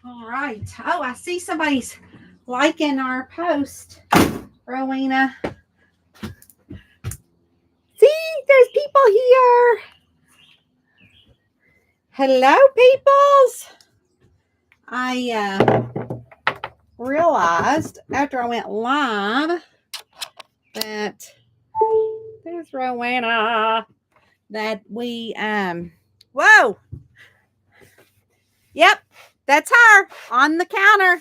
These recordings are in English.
All right. Oh, I see somebody's liking our post, Rowena. See, there's people here. Hello, peoples. I realized after I went live that there's Rowena. That we whoa. Yep, that's her on the counter.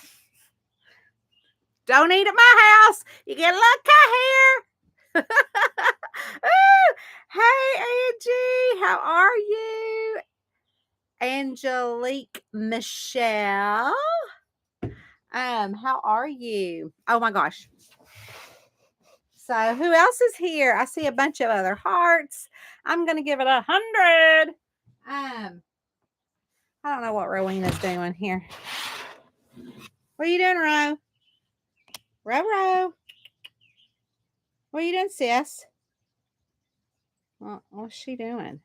Don't eat at my house. You get a little cat here. Hey, Angie, how are you? Angelique Michelle. How are you? Oh my gosh. So who else is here? I see a bunch of other hearts. I'm gonna give it 100. I don't know what Rowena's doing here. What are you doing, Row? Row. What are you doing, sis? What's she doing?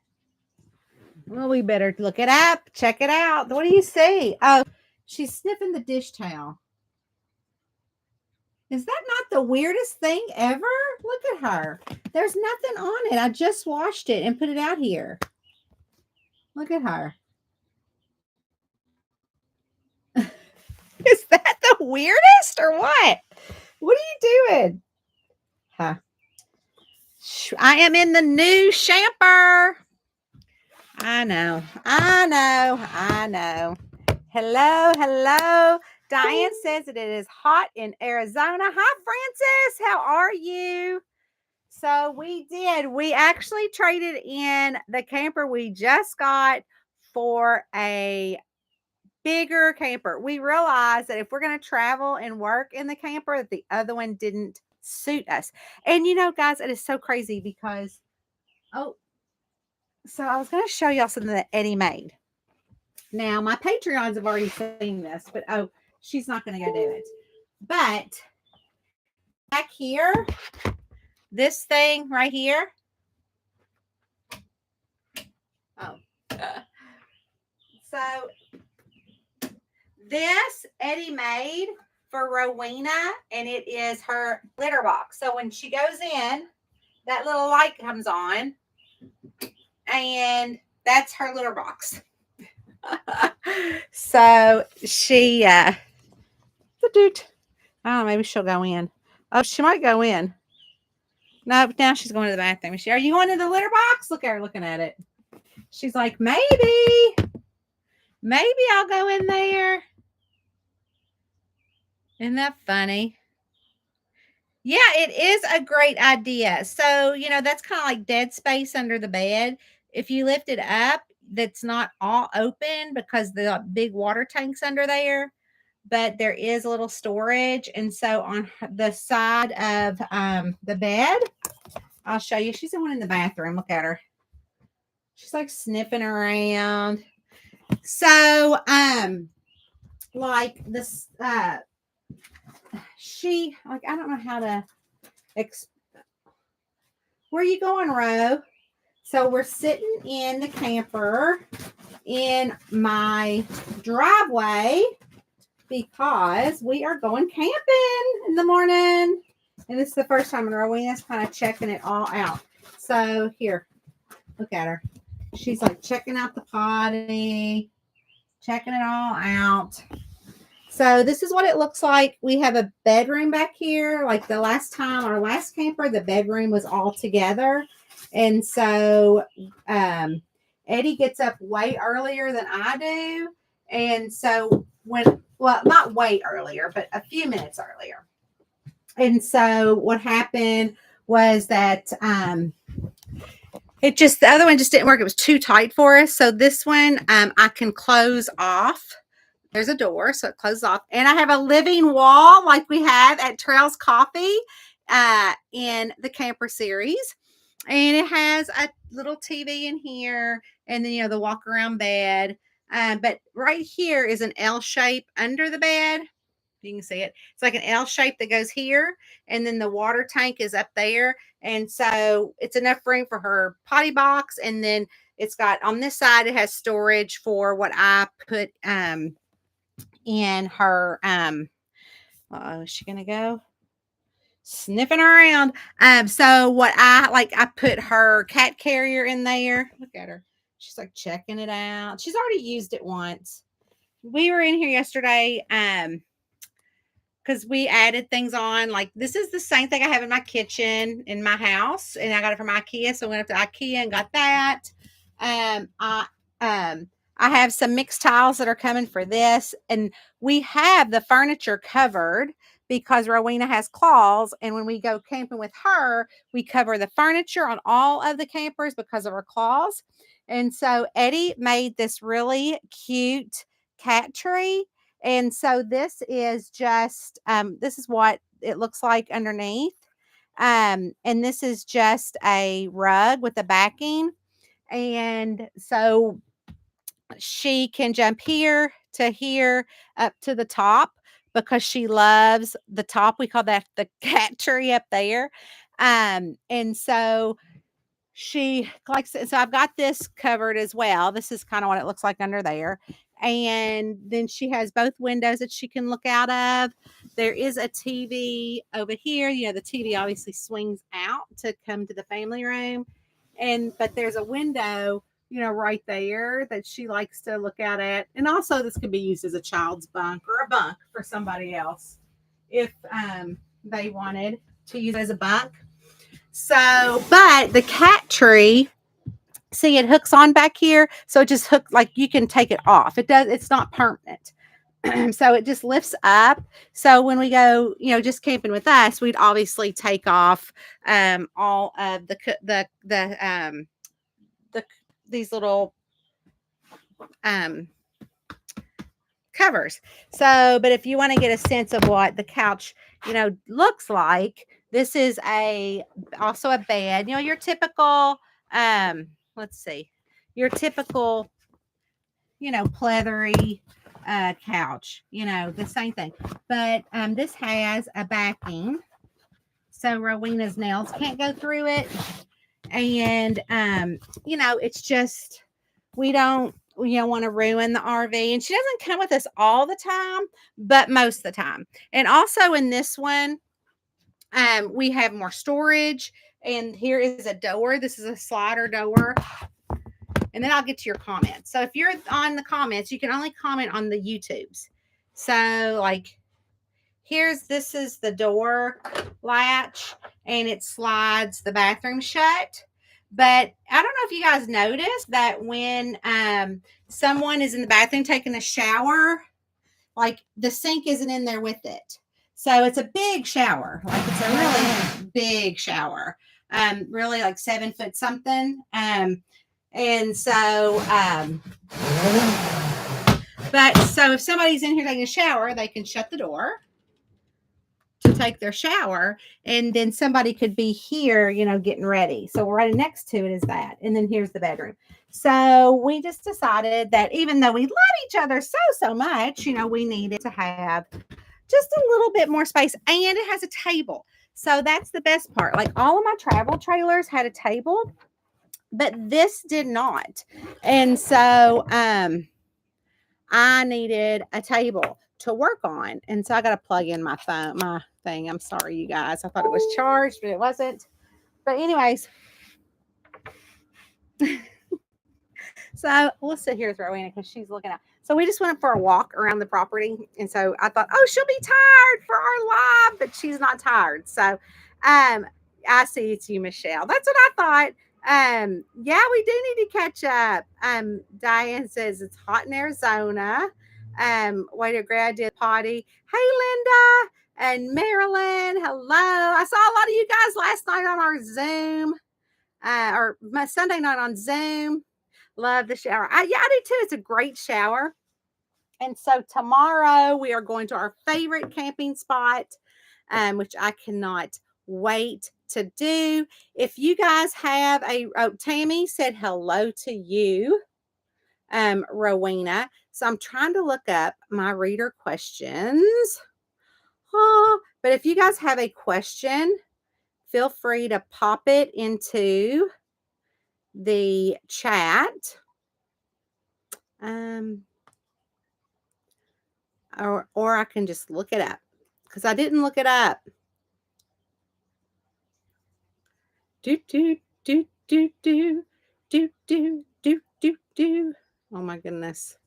Well, we better look it up. Check it out. What do you see? Oh, she's sniffing the dish towel. Is that not the weirdest thing ever? Look at her. There's nothing on it. I just washed it and put it out here. Look at her. Is that the weirdest or what? What are you doing? Huh. I am in the new Shamper. I know. Hello. Diane says that it is hot in Arizona. Hi, Francis. How are you? So we did. We actually traded in the camper we just got for a bigger camper. We realized that if we're going to travel and work in the camper, that the other one didn't suit us. And guys, it is so crazy because, so I was going to show y'all something that Eddie made. Now, my Patreons have already seen this, but she's not going to go do it. But back here, this thing right here. So this Eddie made for Rowena, and it is her litter box. So when she goes in, that little light comes on, and that's her litter box. So she, the dude, I don't know, maybe she'll go in. Oh, she might go in. No, now she's going to the bathroom. Are you going to the litter box? Look at her looking at it. She's like, maybe I'll go in there. Isn't that funny? Yeah, it is a great idea. So, that's kind of like dead space under the bed. If you lift it up, that's not all open because the big water tank's under there, but there is a little storage. And so on the side of the bed, I'll show you. She's the one in the bathroom. Look at her. She's like sniffing around. So, like this, she, like, I don't know how to, where are you going, Ro? So we're sitting in the camper in my driveway because we are going camping in the morning. And this is the first time Rowena's kind of checking it all out. So here, look at her. She's like checking out the potty, checking it all out. So this is what it looks like. We have a bedroom back here. Like the last time, our last camper, the bedroom was all together. And so Eddie gets up way earlier than I do. And so not way earlier, but a few minutes earlier. And so what happened was that the other one just didn't work. It was too tight for us. So this one I can close off. There's a door, so it closes off. And I have a living wall like we have at Trails Coffee in the camper series. And it has a little TV in here and then, the walk around bed. But right here is an L shape under the bed. You can see it. It's like an L shape that goes here. And then the water tank is up there. And so it's enough room for her potty box. And then it's got on this side, it has storage for what I put in her, is she going to go? Sniffing around. So what I put her cat carrier in there. Look at her. She's like checking it out. She's already used it once. We were in here yesterday, because we added things on. Like, this is the same thing I have in my kitchen in my house, and I got it from IKEA. So I went up to IKEA and got that. Um, I um I have some mixed tiles that are coming for this, and we have the furniture covered because Rowena has claws, and when we go camping with her, we cover the furniture on all of the campers because of her claws. And so Eddie made this really cute cat tree, and so this is just this is what it looks like underneath. And this is just a rug with a backing. And so she can jump here to here up to the top because she loves the top. We call that the cat tree up there. And so she likes it. So I've got this covered as well. This is kind of what it looks like under there. And then she has both windows that she can look out of. There is a TV over here. You know, the TV obviously swings out to come to the family room. But there's a window, you know, right there that she likes to look out at. And also this could be used as a child's bunk or a bunk for somebody else if they wanted to use it as a bunk. So, but the cat tree, see, it hooks on back here. So it just hooks, like you can take it off. It's not permanent. So it just lifts up. So when we go, you know, just camping with us, we'd obviously take off all of these little covers. So, but if you want to get a sense of what the couch, you know, looks like, this is also a bed. You know, your typical let's see, your typical, you know, pleathery couch, you know, the same thing. But this has a backing, so Rowena's nails can't go through it. And you know, it's just, we don't, you know, want to ruin the RV. And she doesn't come with us all the time, but most of the time. And also in this one, we have more storage. And here is a door. This is a slider door. And then I'll get to your comments. So if you're on the comments, you can only comment on the YouTubes. So like, this is the door latch, and it slides the bathroom shut. But I don't know if you guys noticed that when someone is in the bathroom taking a shower, like the sink isn't in there with it. So it's a big shower. Like, it's a really big shower. Really like 7 foot something. And so, but so if somebody's in here taking a shower, they can shut the door to take their shower, and then somebody could be here, you know, getting ready. So right next to it is that. And then here's the bedroom. So we just decided that even though we love each other so much, you know, we needed to have just a little bit more space, and it has a table. So that's the best part. Like, all of my travel trailers had a table, but this did not. And so I needed a table to work on. And so I got to plug in my phone, my thing. I'm sorry, you guys. I thought it was charged, but it wasn't. But anyways, so we'll sit here with Rowena because she's looking out. So we just went for a walk around the property. And so I thought, oh, she'll be tired for our live, but she's not tired. So I see it's you, Michelle. That's what I thought. Yeah, we do need to catch up. Diane says it's hot in Arizona. Way to grad did potty. Hey, Linda and Marilyn. Hello. I saw a lot of you guys last night on our Zoom, or my Sunday night on Zoom. Love the shower. Yeah, I do too. It's a great shower. And so tomorrow we are going to our favorite camping spot, which I cannot wait to do. If you guys have Tammy said hello to you, Rowena. So I'm trying to look up my reader questions. But if you guys have a question, feel free to pop it into the chat. or I can just look it up because I didn't look it up. Do, do, do, do, do, do, do, do, do, do. Oh my goodness.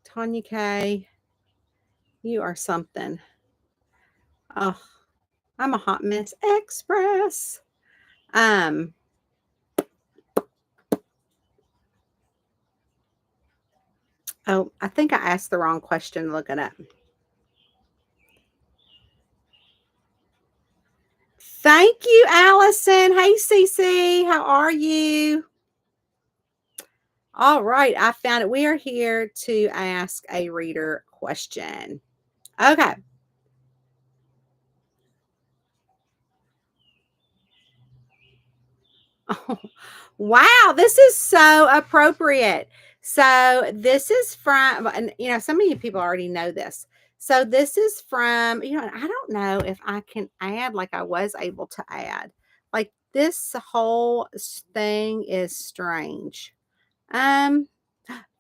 Tonya K, you are something. Oh, I'm a hot mess express. Oh, I think I asked the wrong question. Look it up. Thank you, Allison. Hey, Cece. How are you? All right. I found it. We are here to ask a reader question. Okay. Oh, wow. This is so appropriate. So this is from, and some of you people already know this. So this is from, I don't know if I can add like I was able to add. Like this whole thing is strange. Um,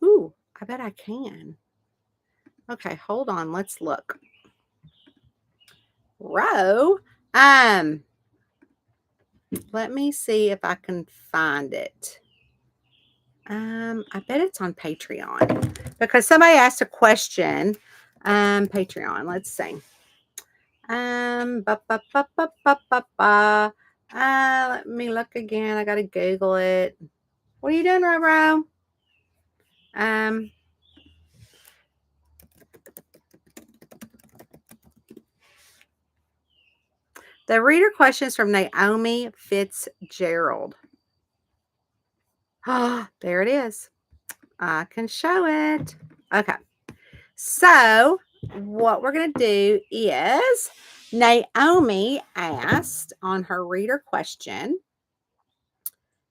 ooh, I bet I can. Okay, hold on. Let's look. Row. Let me see if I can find it. I bet it's on Patreon because somebody asked a question. Patreon. Let's see. Ba, ba, ba, ba, ba, ba, ba. Let me look again. I gotta Google it. What are you doing, Ro? The reader questions from Naomi Fitzgerald. Oh, there it is. I can show it. Okay. So what we're going to do is Naomi asked on her reader question,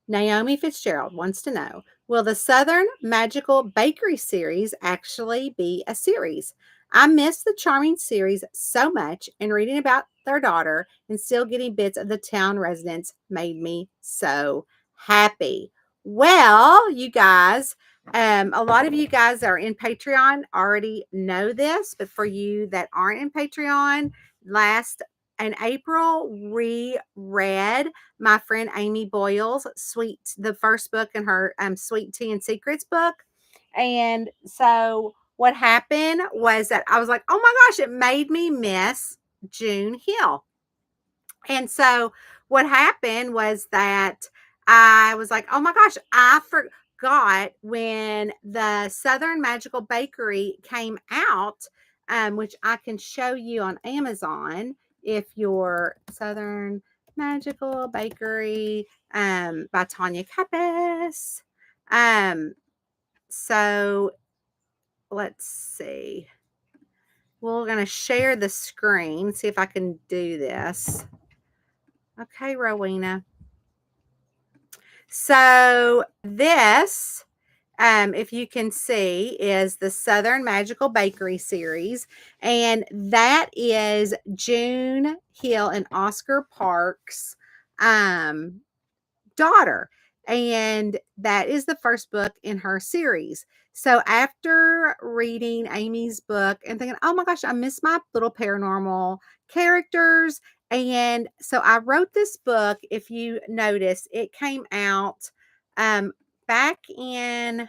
Naomi Fitzgerald wants to know, will the Southern Magical Bakery series actually be a series? I miss the charming series so much, and reading about their daughter and still getting bits of the town residents made me so happy. Well, you guys, a lot of you guys that are in Patreon already know this, but for you that aren't in Patreon, last in April, we read my friend Amy Boyle's the first book in her Sweet Tea and Secrets book. And so what happened was that I was like, oh my gosh, it made me miss June Hill. And so what happened was that I was like, oh my gosh, I forgot when the Southern Magical Bakery came out, which I can show you on Amazon if you're Southern Magical Bakery by Tonya Kappes. So let's see. We're going to share the screen, see if I can do this. Okay, Rowena. So this, if you can see, is the Southern Magical Bakery series. And that is June Hill and Oscar Parks' daughter. And that is the first book in her series. So after reading Amy's book and thinking, oh my gosh, I miss my little paranormal characters. And so I wrote this book. If you notice, it came out back in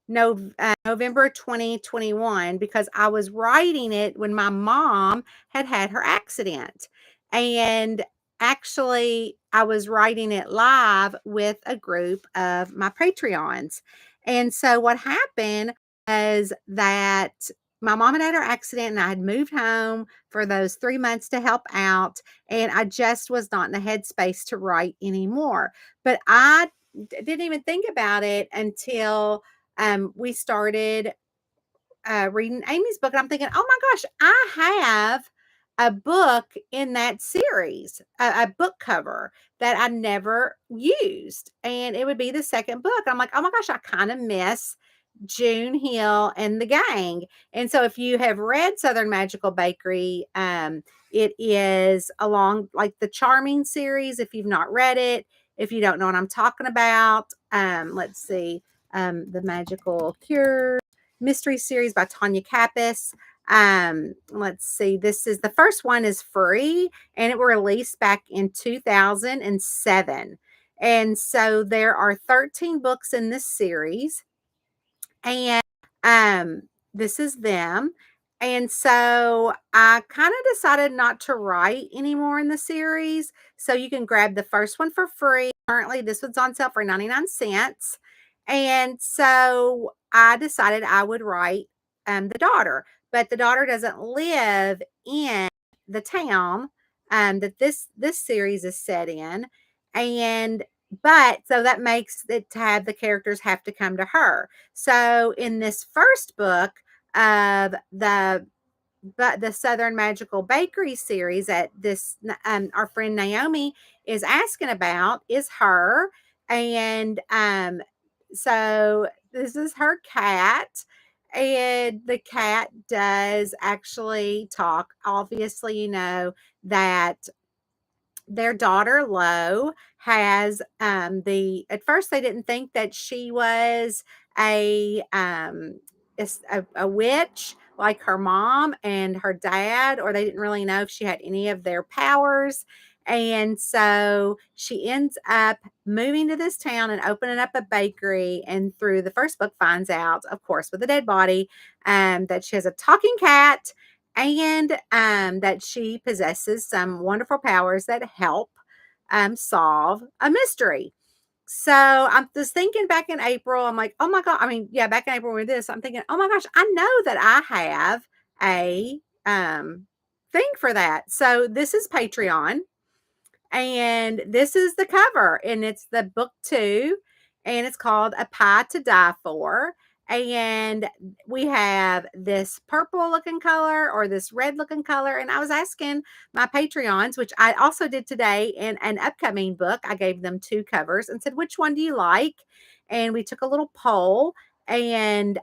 November 2021 because I was writing it when my mom had her accident. And actually, I was writing it live with a group of my Patreons. And so what happened was that my mom had her accident and I had moved home for those 3 months to help out. And I just was not in the headspace to write anymore. But I didn't even think about it until we started reading Amy's book. And I'm thinking, oh my gosh, I have a book in that series, a book cover that I never used. And it would be the second book. I'm like, oh my gosh, I kind of miss June Hill and the gang. And so if you have read Southern Magical Bakery, it is along like the Charming series. If you've not read it, if you don't know what I'm talking about, let's see, the Magical Cure. mystery series by Tonya Kappes. Let's see. This is the first one is free, and it was released back in 2007. And so there are 13 books in this series, and this is them. And so I kind of decided not to write anymore in the series. So you can grab the first one for free. Currently, this one's on sale for 99 cents. And so I decided I would write the daughter, but the daughter doesn't live in the town that this series is set in. And but so that makes it to have the characters have to come to her. So in this first book of the Southern Magical Bakery series that this our friend Naomi is asking about is her. And so this is her cat. And the cat does actually talk. Obviously, you know that their daughter Lo has at first they didn't think that she was a a witch like her mom and her dad, or they didn't really know if she had any of their powers. And so she ends up moving to this town and opening up a bakery, and through the first book finds out, of course with a dead body, that she has a talking cat, and that she possesses some wonderful powers that help solve a mystery. So I'm just thinking back in April, I'm like, oh my God. I mean, yeah, back in April with this, I'm thinking, oh my gosh, I know that I have a thing for that. So this is Patreon. And this is the cover, and it's the book 2, and it's called A Pie to Die For. And we have this purple looking color or this red looking color. And I was asking my Patreons, which I also did today in an upcoming book. I gave them 2 covers and said, which one do you like? And we took a little poll. And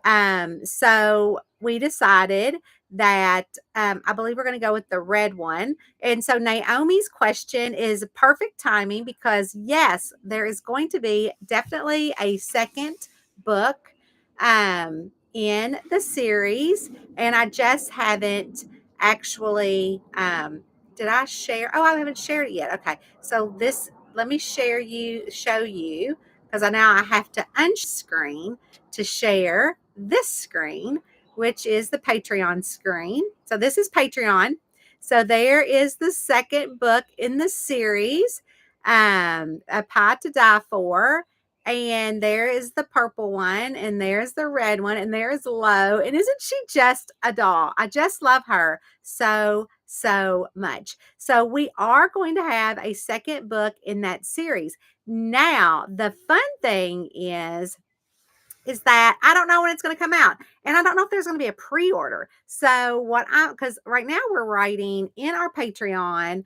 so we decided that I believe we're going to go with the red one. And so Naomi's question is perfect timing because, yes, there is going to be definitely a second book in the series. And I just haven't actually, did I share? Oh, I haven't shared it yet. Okay. So let me show you, because now I have to unscreen to share this screen, which is the Patreon screen. So this is Patreon. So there is the second book in the series, A Pie to Die For. And there is the purple one, and there's the red one, and there's Lo. And isn't she just a doll? I just love her so, so much. So we are going to have a second book in that series. Now, the fun thing is that I don't know when it's going to come out. And I don't know if there's going to be a pre-order. So because right now we're writing in our Patreon,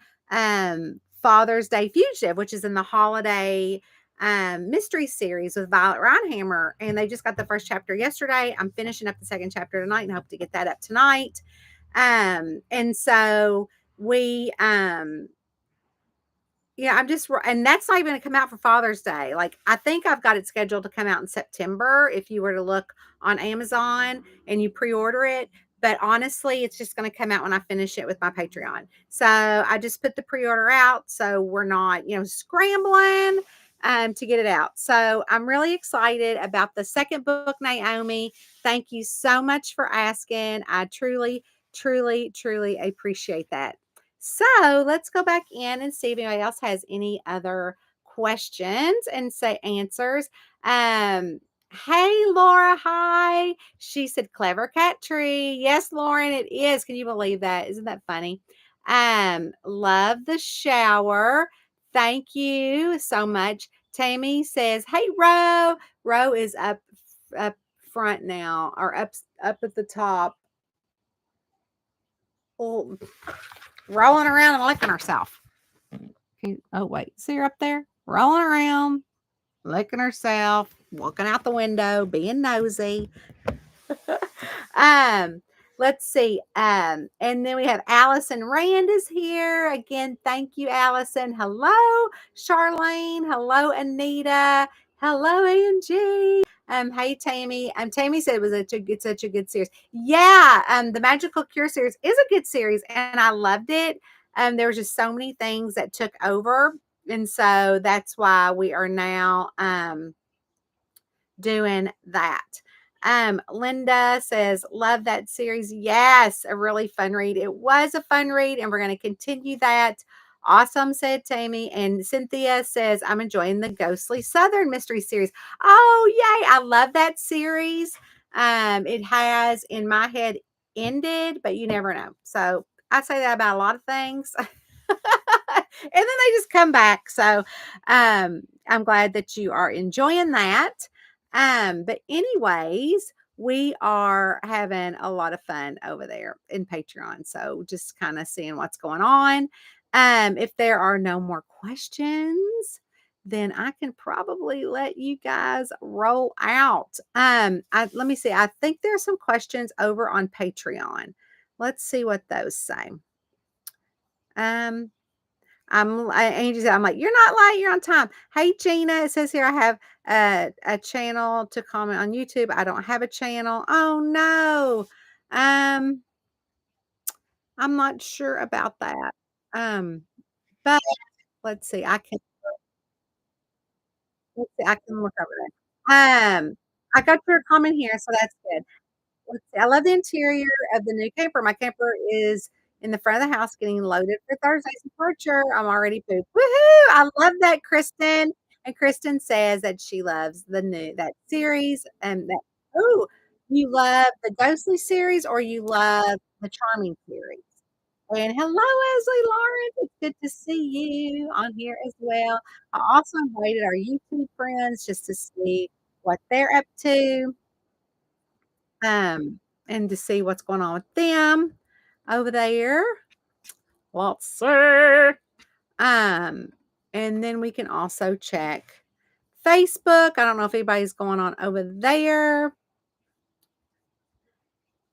Father's Day Fugitive, which is in the holiday mystery series with Violet Reinhammer. And they just got the first chapter yesterday. I'm finishing up the second chapter tonight and hope to get that up tonight. And so we, yeah, and that's not even going to come out for Father's Day. Like, I think I've got it scheduled to come out in September if you were to look on Amazon and you pre-order it. But honestly, it's just going to come out when I finish it with my Patreon. So I just put the pre-order out so we're not, scrambling to get it out. So I'm really excited about the second book, Naomi. Thank you so much for asking. I truly, truly, truly appreciate that. So let's go back in and see if anybody else has any other questions and say answers. Hey, Laura, hi. She said, clever cat tree. Yes, Lauren, it is. Can you believe that? Isn't that funny? Love the shower. Thank you so much. Tammy says, hey, Ro. Ro is up front now, or up at the top. Oh, rolling around and licking herself. Oh, wait. See her up there? Rolling around, licking herself, walking out the window, being nosy. Let's see. And then we have Allison Rand is here. Again, thank you, Allison. Hello, Charlene. Hello, Anita. Hello, Angie. Hey Tammy. Tammy said it was such a good series. Yeah, the Magical Cure series is a good series, and I loved it. There was just so many things that took over, and so that's why we are now doing that. Linda says, love that series. Yes, a really fun read. It was a fun read, and we're going to continue that. Awesome, said Tammy. And Cynthia says, I'm enjoying the Ghostly Southern Mystery series. Oh, yay. I love that series. It has, in my head, ended, but you never know. So I say that about a lot of things. And then they just come back. So I'm glad that you are enjoying that. But anyways, we are having a lot of fun over there in Patreon. So just kind of seeing what's going on. If there are no more questions, then I can probably let you guys roll out. Let me see. I think there's some questions over on Patreon. Let's see what those say. Angie said, I'm like, you're not late, you're on time. Hey, Gina, it says here I have a channel to comment on YouTube. I don't have a channel. Oh, no. Um, I'm not sure about that. But let's see. I can look over that. I got your comment here, so that's good. Let's see. I love the interior of the new camper. My camper is in the front of the house getting loaded for Thursday's departure. I'm already pooped. Woohoo! I love that, Kristen. And Kristen says that she loves that series and that. Oh, you love the Ghostly series or you love the Charming series? And hello, Leslie Lawrence. It's good to see you on here as well. I also invited our YouTube friends just to see what they're up to. And to see what's going on with them over there. Let's see. Um, and then we can also check Facebook. I don't know if anybody's going on over there,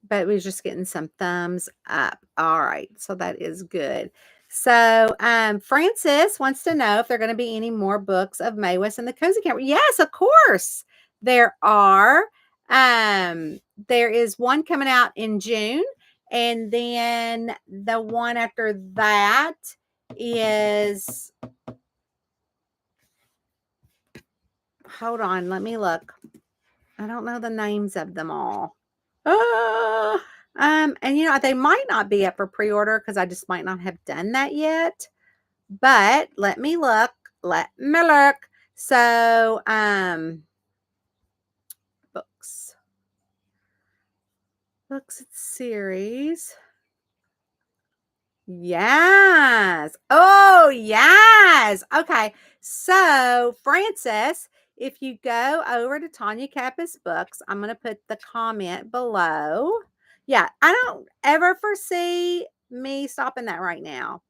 but we're just getting some thumbs up. All right, so that is good. So, Francis wants to know if there are going to be any more books of Maywis and the Cozy Camper. Yes, of course, there are. There is one coming out in June, and then the one after that is. Hold on, let me look. I don't know the names of them all. And they might not be up for pre-order because I just might not have done that yet. But let me look. Let me look. So, books. Books series. Yes. Oh, yes. Okay. So, Francis, if you go over to Tonya Kappes Books, I'm going to put the comment below. Yeah, I don't ever foresee me stopping that right now.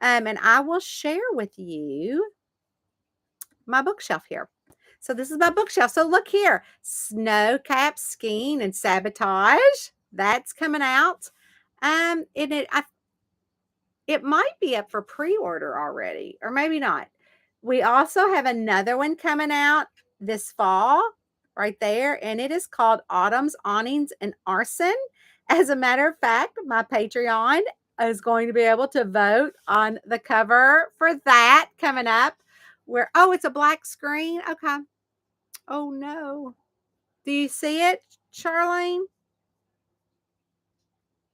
And I will share with you my bookshelf here. So this is my bookshelf. So look here, Snow Cap Skiing and Sabotage. That's coming out. It might be up for pre-order already, or maybe not. We also have another one coming out this fall right there, and it is called Autumn's Awnings and Arson. As a matter of fact, my Patreon is going to be able to vote on the cover for that coming up. It's a black screen. Okay. Oh no. Do you see it, Charlene?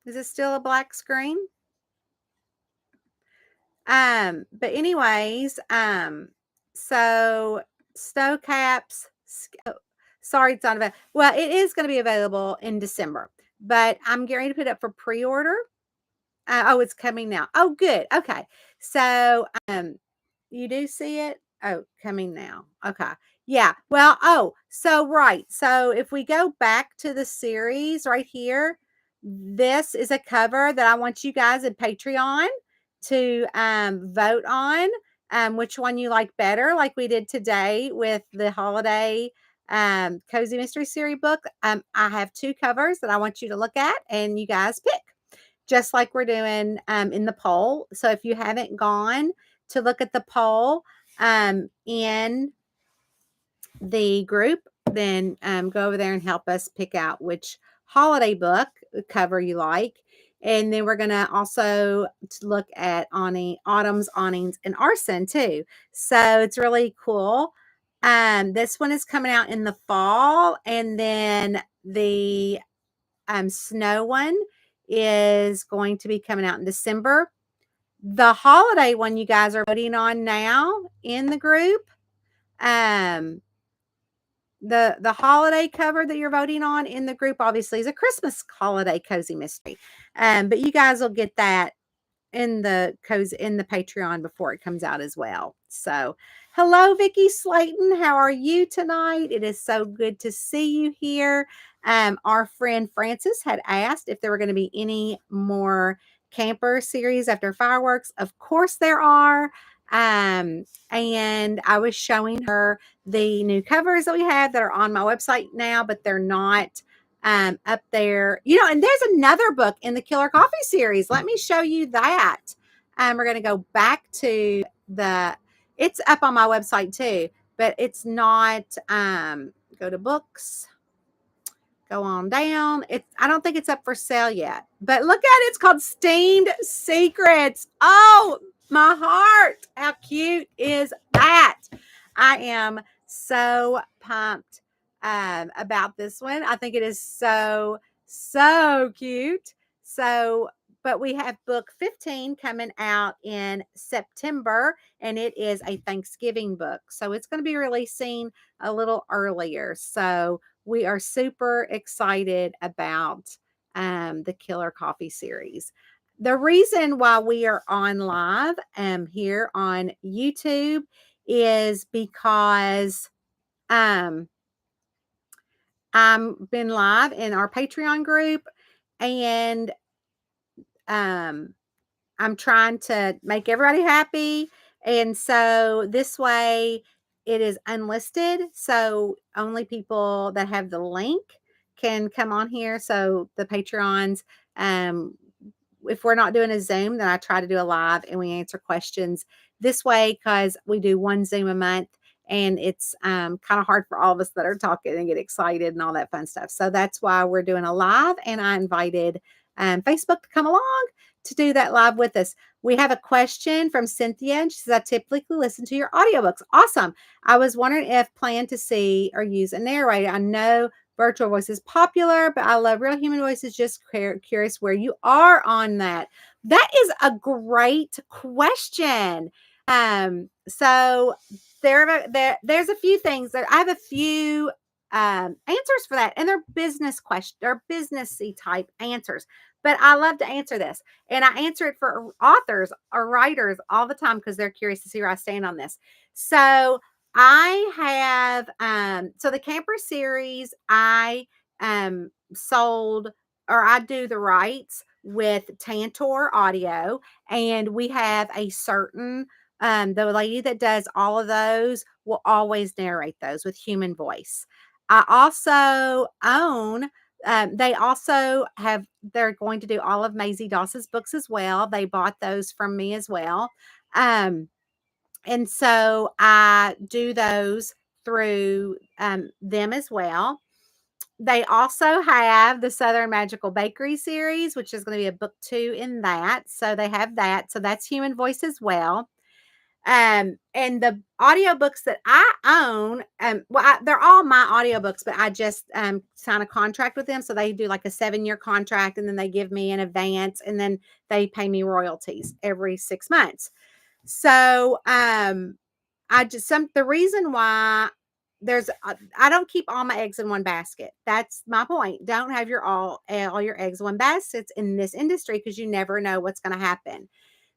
Is it still a black screen? But anyways, so Snow Caps, sorry, it's not available. Well, it is going to be available in December, but I'm getting ready to put it up for pre-order. It's coming now. Oh, good. Okay. So, you do see it? Oh, coming now. Okay. Yeah. Well, right. So if we go back to the series right here, this is a cover that I want you guys at Patreon to vote on which one you like better, like we did today with the holiday cozy mystery series book. I have two covers that I want you to look at and you guys pick, just like we're doing in the poll. So if you haven't gone to look at the poll in the group, then go over there and help us pick out which holiday book cover you like. And then we're going to also look at autumn's awnings and arson too. So it's really cool. This one is coming out in the fall, and then the snow one is going to be coming out in December. The holiday one you guys are voting on now in the group, the holiday cover that you're voting on in the group obviously is a Christmas holiday cozy mystery. But you guys will get that in the Patreon before it comes out as well. So hello, Vicki Slayton. How are you tonight? It is so good to see you here. Our friend Francis had asked if there were going to be any more camper series after fireworks. Of course there are. And I was showing her the new covers that we have that are on my website now, but they're not up there, and there's another book in the Killer Coffee series. Let me show you that. We're going to go back to it's up on my website too, but it's not, go to books, go on down. I don't think it's up for sale yet, but look at it. It's called Steamed Secrets. Oh, my heart. How cute is that? I am so pumped about this one. I think it is so cute. But we have book 15 coming out in September, and it is a Thanksgiving book. So it's going to be releasing a little earlier. So we are super excited about the Killer Coffee series. The reason why we are on live here on YouTube is because I'm been live in our Patreon group, and I'm trying to make everybody happy. And so this way it is unlisted. So only people that have the link can come on here. So the Patreons, if we're not doing a Zoom, then I try to do a live and we answer questions this way, because we do one Zoom a month. And it's kind of hard for all of us that are talking and get excited and all that fun stuff. So that's why we're doing a live. And I invited Facebook to come along to do that live with us. We have a question from Cynthia, and she says, I typically listen to your audiobooks. Awesome. I was wondering if plan to see or use a narrator. I know virtual voice is popular, but I love real human voices. Just curious where you are on that. That is a great question. So there's a few things that I have a few answers for that, and they're business questions or businessy type answers. But I love to answer this, and I answer it for authors or writers all the time because they're curious to see where I stand on this. So I have so the camper series I sold, or I do the rights with Tantor Audio, and we have a certain the lady that does all of those will always narrate those with human voice. I also own they're going to do all of Maisie Doss's books as well. They bought those from me as well. And so I do those through them as well. They also have the Southern Magical Bakery series, which is going to be a book 2 in that. So they have that. So that's human voice as well. And the audiobooks that I own, they're all my audiobooks, but I just sign a contract with them. So they do like a 7-year contract, and then they give me an advance, and then they pay me royalties every 6 months. So the reason why I don't keep all my eggs in one basket. That's my point. Don't have all your eggs in one basket in this industry, because you never know what's going to happen.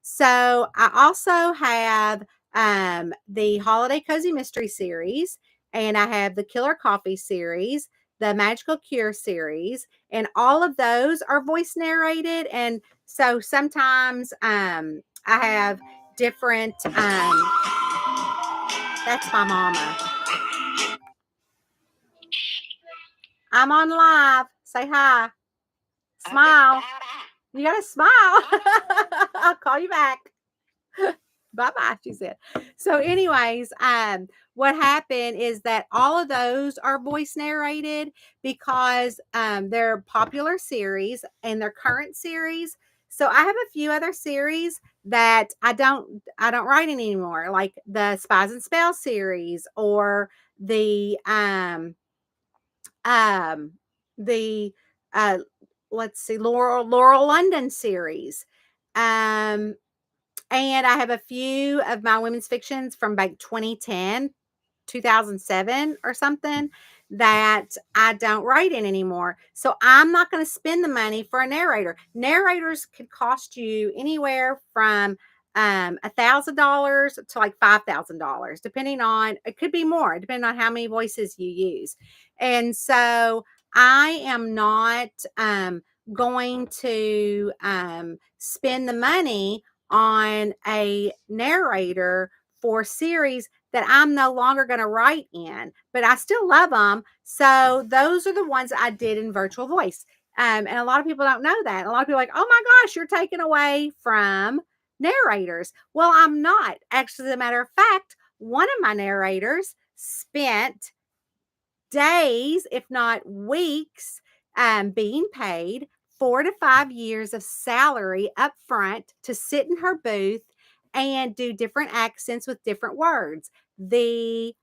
So I also have the Holiday Cozy Mystery series, and I have the Killer Coffee series, the Magical Cure series, and all of those are voice narrated. And so sometimes I have different that's my mama. I'm on live. Say hi. Smile. You gotta smile. I'll call you back. Bye-bye, she said. So anyways, what happened is that all of those are voice narrated because they're popular series and they're current series. So I have a few other series that I don't write anymore, like the Spies and Spells series or the um the uh let's see, Laurel London series. Um and I have a few of my women's fictions from like 2010, 2007 or something that I don't write in anymore. So I'm not going to spend the money for a narrator. Narrators could cost you anywhere from $1,000 to like $5,000, depending on, it could be more, depending on how many voices you use. And so I am not going to spend the money on a narrator for series that I'm no longer going to write in, but I still love them. So those are the ones I did in virtual voice. And a lot of people don't know that. A lot of people are like, oh my gosh, you're taking away from narrators. Well, I'm not. Actually, as a matter of fact, one of my narrators spent days, if not weeks, being paid 4 to 5 years of salary up front to sit in her booth and do different accents with different words. The,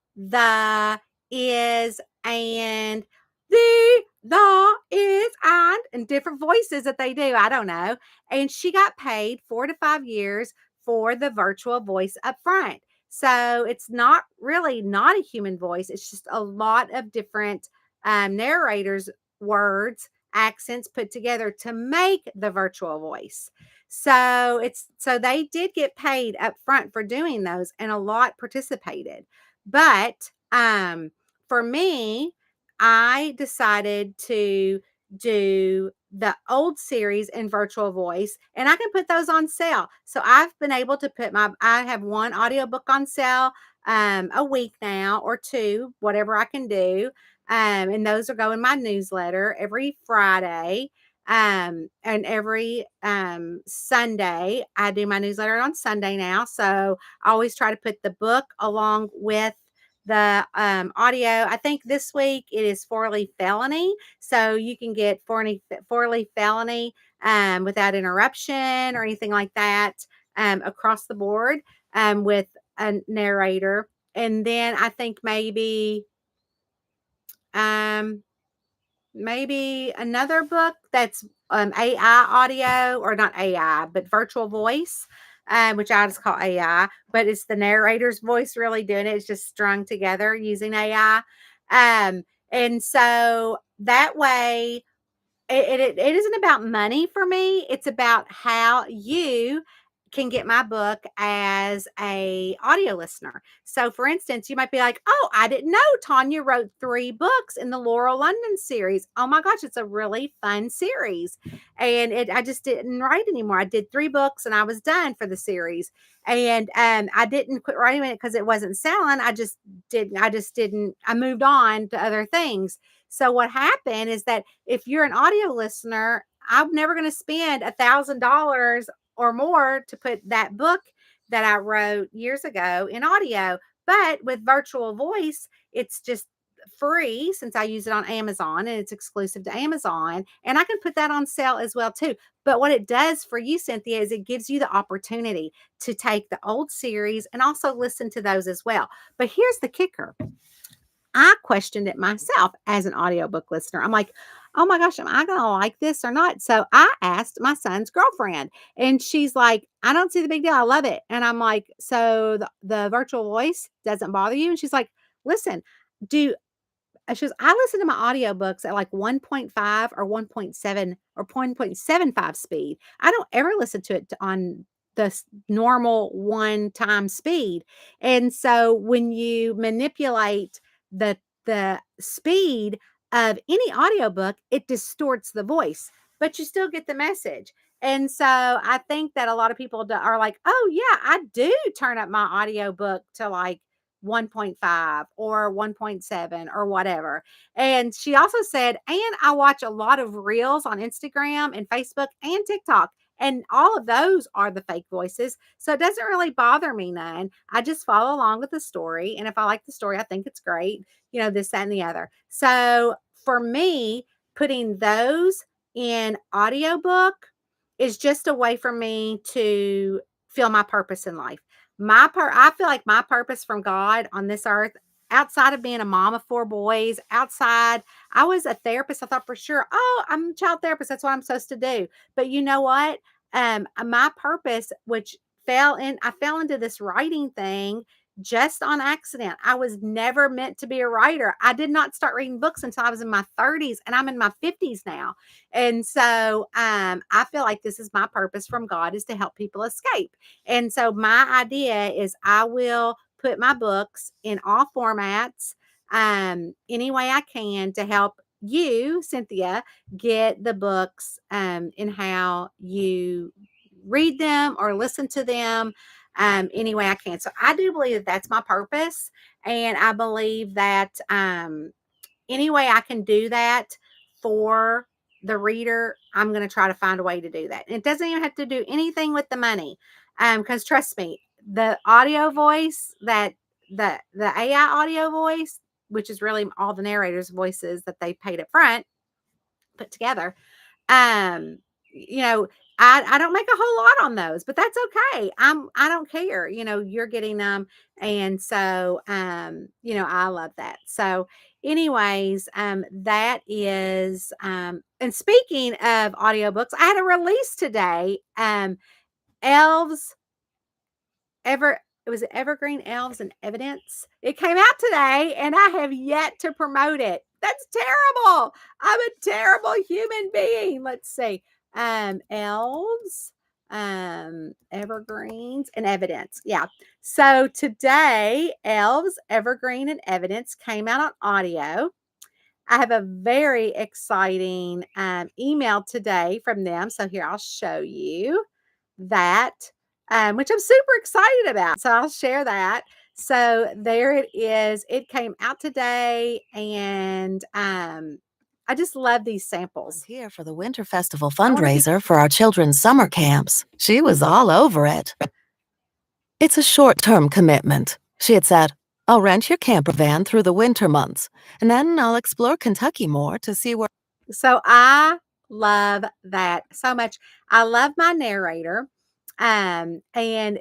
is, and the, is, and different voices that they do. I don't know. And she got paid 4 to 5 years for the virtual voice up front. So it's not really not a human voice. It's just a lot of different narrators, words, accents put together to make the virtual voice. So they did get paid up front for doing those, and a lot participated. But for me, I decided to do the old series in virtual voice, and I can put those on sale. So I've been able to I have one audiobook on sale a week now, or two, whatever I can do. And those are going in my newsletter every Friday. And every Sunday, I do my newsletter on Sunday now. So I always try to put the book along with the audio. I think this week it is Four-Leaf Felony. So you can get Four-Leaf Felony without interruption or anything like that across the board with a narrator. And then I think um, maybe another book that's AI audio, or not AI, but virtual voice, which I just call AI, but it's the narrator's voice really doing it. It's just strung together using AI. And so that way, it isn't about money for me. It's about how you can get my book as a audio listener. So for instance, you might be like, oh, I didn't know Tonya wrote 3 books in the Laurel London series. Oh my gosh, it's a really fun series. And I just didn't write anymore. I did 3 books and I was done for the series. And I didn't quit writing it because it wasn't selling. I moved on to other things. So what happened is that if you're an audio listener, I'm never going to spend $1,000 or more to put that book that I wrote years ago in audio. But with virtual voice, it's just free since I use it on Amazon and it's exclusive to Amazon. And I can put that on sale as well too. But what it does for you, Cynthia, is it gives you the opportunity to take the old series and also listen to those as well. But here's the kicker. I questioned it myself as an audiobook listener. I'm like, oh my gosh, am I going to like this or not? So I asked my son's girlfriend, and she's like, I don't see the big deal. I love it. And I'm like, so the virtual voice doesn't bother you? And she's like, listen, do she goes, I listen to my audiobooks at like 1.5 or 1.7 or 1.75 speed. I don't ever listen to it on the normal one-time speed. And so when you manipulate the speed of any audiobook, it distorts the voice, but you still get the message. And so I think that a lot of people are like, oh yeah, I do turn up my audiobook to like 1.5 or 1.7 or whatever. And she also said, and I watch a lot of reels on Instagram and Facebook and TikTok, And all of those are the fake voices. So it doesn't really bother me none. I just follow along with the story. And if I like the story, I think it's great, this, that, and the other. So for me, putting those in audiobook is just a way for me to feel my purpose in life. I feel like my purpose from God on this earth, outside of being a mom of 4 boys, outside, I was a therapist. I thought for sure, oh, I'm a child therapist. That's what I'm supposed to do. But you know what? My purpose, which I fell into this writing thing just on accident. I was never meant to be a writer. I did not start reading books until I was in my 30s, and I'm in my 50s now. And so I feel like this is my purpose from God, is to help people escape. And so my idea is I will put my books in all formats, any way I can, to help you, Cynthia, get the books in how you read them or listen to them, any way I can. So I do believe that that's my purpose. And I believe that any way I can do that for the reader, I'm going to try to find a way to do that. And it doesn't even have to do anything with the money. Because trust me, the audio voice, that the AI audio voice, which is really all the narrators' voices that they paid up front, put together, um, you know, I don't make a whole lot on those, but that's okay. I don't care. You're getting them. And so I love that. So anyways, that is and speaking of audiobooks, I had a release today. Elves it was Evergreen Elves and Evidence. It came out today, and I have yet to promote it. That's terrible. I'm a terrible human being. Let's see. Elves, Evergreens, and Evidence. Yeah. So today, Elves, Evergreen, and Evidence came out on audio. I have a very exciting email today from them. So here, I'll show you that, which I'm super excited about. So I'll share that. So there it is. It came out today, and I just love these samples. Here for the Winter Festival fundraiser for our children's summer camps. She was all over it. It's a short-term commitment. She had said, I'll rent your camper van through the winter months, and then I'll explore Kentucky more to see where... So I love that so much. I love my narrator. And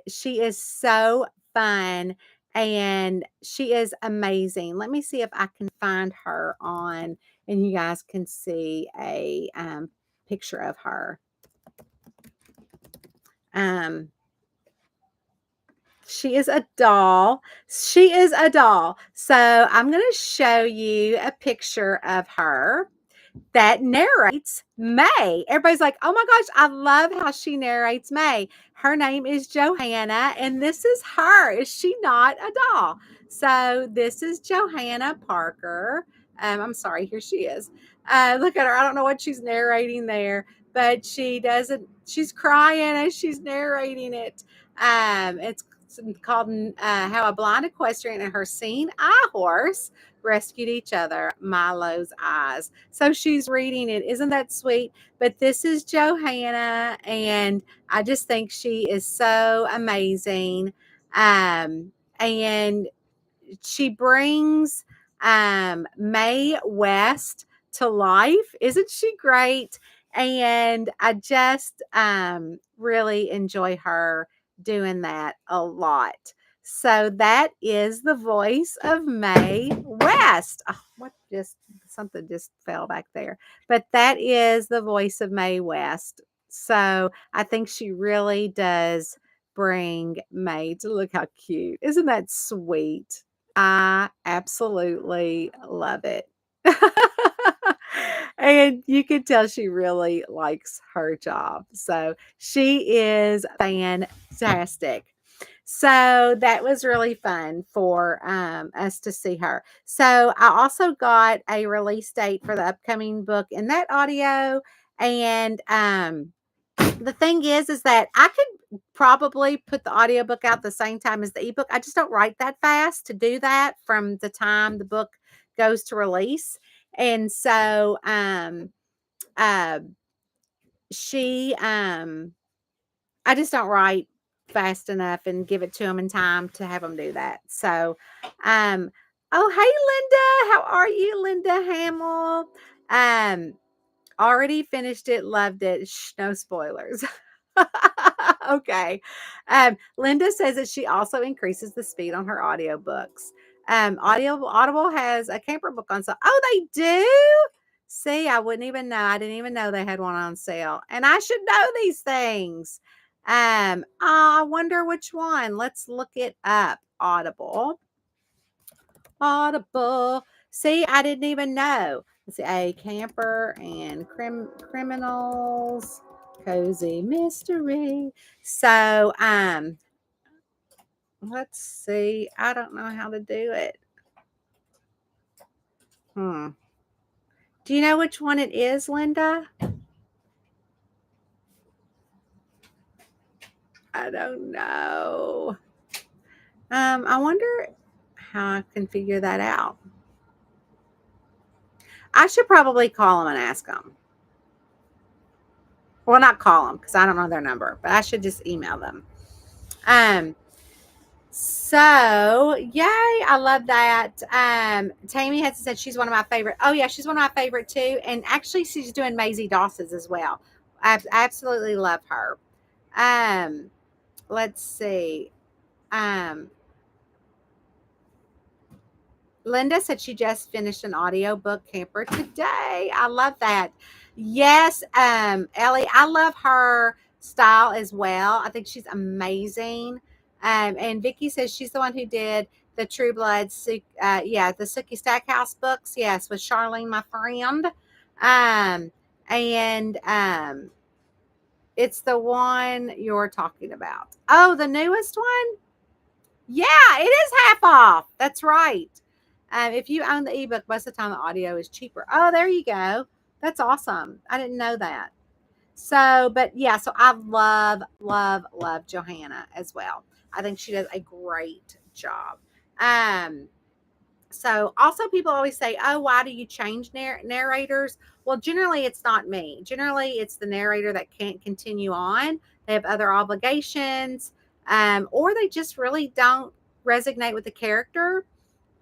she is so fun, and she is amazing. Let me see if I can find her on, and you guys can see a picture of her. She is a doll. She is a doll. So I'm going to show you a picture of her that narrates May. Everybody's like, oh my gosh, I love how she narrates May. Her name is Johanna, and this is her. Is she not a doll? So this is Johanna Parker. I'm sorry, here she is. Look at her. I don't know what she's narrating there, but she's crying as she's narrating it. It's called How a Blind Equestrian and Her Seeing Eye Horse Rescued Each Other, Milo's Eyes. So she's reading it. Isn't that sweet? But this is Johanna, and I just think she is so amazing. And she brings Mae West to life. Isn't she great? And I just really enjoy her doing that a lot. So that is the voice of Mae West. Oh, something just fell back there. But that is the voice of Mae West. So I think she really does bring Mae to look how cute. Isn't that sweet? I absolutely love it. And you can tell she really likes her job. So she is fantastic. So that was really fun for us to see her. So I also got a release date for the upcoming book in that audio. And the thing is that I could probably put the audiobook out the same time as the ebook. I just don't write that fast to do that from the time the book goes to release. And so she I just don't write fast enough and give it to them in time to have them do that. So, oh, hey, Linda. How are you, Linda Hamill? Already finished it, loved it. Shh, no spoilers. Okay. Linda says that she also increases the speed on her audiobooks. Audible has a camper book on sale. Oh, they do? See, I wouldn't even know. I didn't even know they had one on sale. And I should know these things. I wonder which one. Let's look it up. Audible. See, I didn't even know. Let's see, a camper and criminals, cozy mystery. So, let's see. I don't know how to do it. Do you know which one it is, Linda? I don't know. I wonder how I can figure that out. I should probably call them and ask them. Well, not call them because I don't know their number, but I should just email them. So yay, I love that. Tammy has said she's one of my favorite. Oh yeah, she's one of my favorite too. And actually she's doing Maisie Dawson's as well. I absolutely love her. Let's see. Linda said she just finished an audiobook camper today. I love that. Yes, Ellie, I love her style as well. I think she's amazing. And Vicky says she's the one who did the True Blood, the Sookie Stackhouse books. Yes, with Charlene, my friend. And it's the one you're talking about. Oh, the newest one? Yeah, it is half off. That's right. If you own the ebook, most of the time the audio is cheaper. Oh, there you go. That's awesome. I didn't know that. So, but yeah, so I love Johanna as well. I think she does a great job. So also people always say, oh, why do you change narrators? Well, generally it's not me. Generally it's the narrator that can't continue on. They have other obligations, or they just really don't resonate with the character.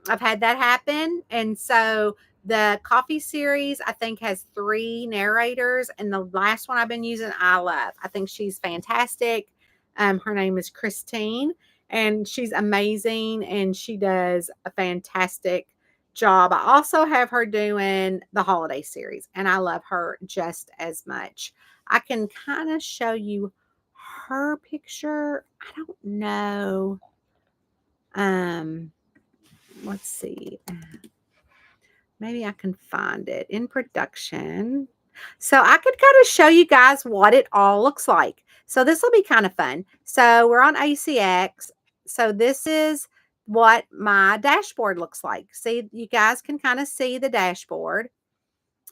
I've had that happen. And so the coffee series, I think, has 3 narrators. And the last one I've been using, I love. I think she's fantastic. Her name is Christine, and she's amazing. And she does a fantastic job. I also have her doing the holiday series, and I love her just as much. I can kind of show you her picture. I don't know. Let's see. Maybe I can find it in production. So I could kind of show you guys what it all looks like. So this will be kind of fun. So we're on ACX. So this is what my dashboard looks like. See, you guys can kind of see the dashboard.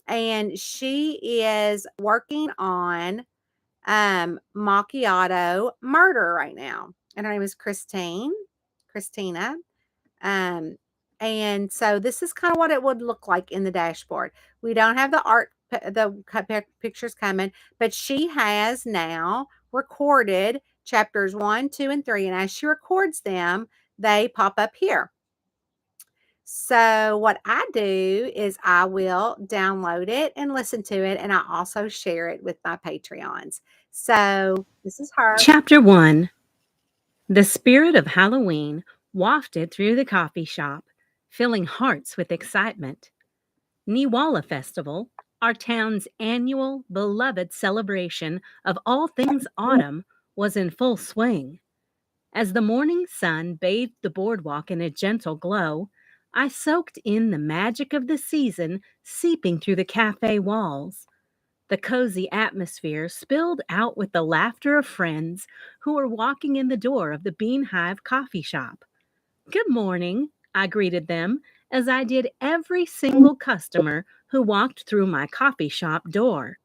And she is working on Macchiato Murder right now. And her name is Christina. And so this is kind of what it would look like in the dashboard. We don't have the pictures coming, but she has now recorded chapters 1, 2, and 3. And as she records them, they pop up here. So what I do is I will download it and listen to it. And I also share it with my Patreons. So this is her. Chapter 1. The spirit of Halloween wafted through the coffee shop, filling hearts with excitement. Niwala Festival, our town's annual beloved celebration of all things autumn, was in full swing. As the morning sun bathed the boardwalk in a gentle glow, I soaked in the magic of the season seeping through the cafe walls. The cozy atmosphere spilled out with the laughter of friends who were walking in the door of the Beanhive coffee shop. Good morning, I greeted them, as I did every single customer who walked through my coffee shop door.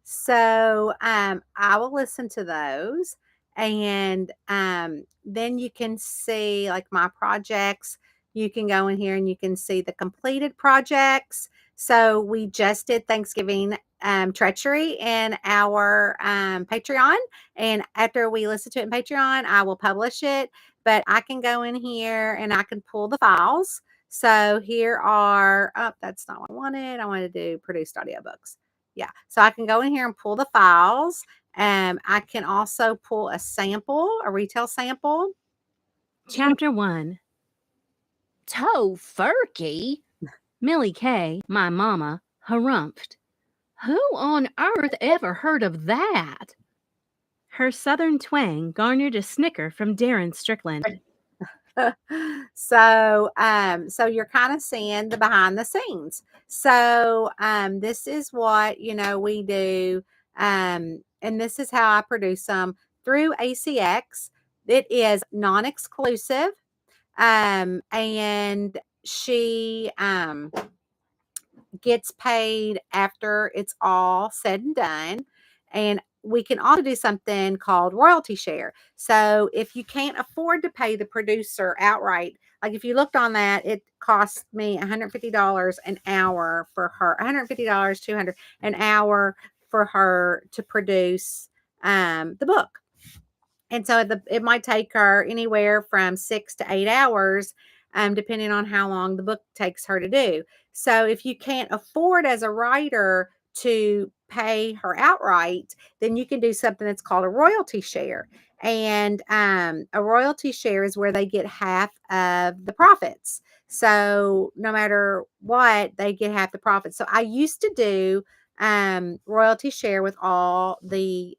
So I will listen to those. And then you can see like my projects. You can go in here and you can see the completed projects. So we just did Thanksgiving treachery in our Patreon. And after we listen to it in Patreon, I will publish it. But I can go in here and I can pull the files. So here are, oh, that's not what I wanted. I wanted to do produced audiobooks. Yeah. So I can go in here and pull the files. I can also pull a sample, a retail sample. Chapter 1. Tofurkey? Millie Kay, my mama, harumphed. Who on earth ever heard of that? Her southern twang garnered a snicker from Darren Strickland. So you're kind of seeing the behind the scenes. So this is what we do, and this is how I produce them through ACX. It is non-exclusive, and she gets paid after it's all said and done. And we can also do something called royalty share. So if you can't afford to pay the producer outright, like if you looked on that, it cost me $150 an hour for her, $150, $200 an hour for her to produce the book. And so it might take her anywhere from 6 to 8 hours, depending on how long the book takes her to do. So if you can't afford as a writer to pay her outright, then you can do something that's called a royalty share. And a royalty share is where they get half of the profits. So no matter what, they get half the profits. So I used to do royalty share with all the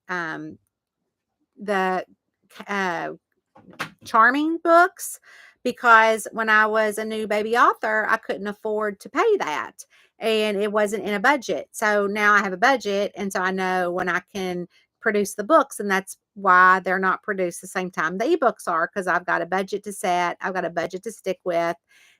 Charming books, because when I was a new baby author, I couldn't afford to pay that, and it wasn't in a budget. So now I have a budget, and so I know when I can produce the books, and that's why they're not produced the same time the ebooks are, because I've got a budget to set, I've got a budget to stick with.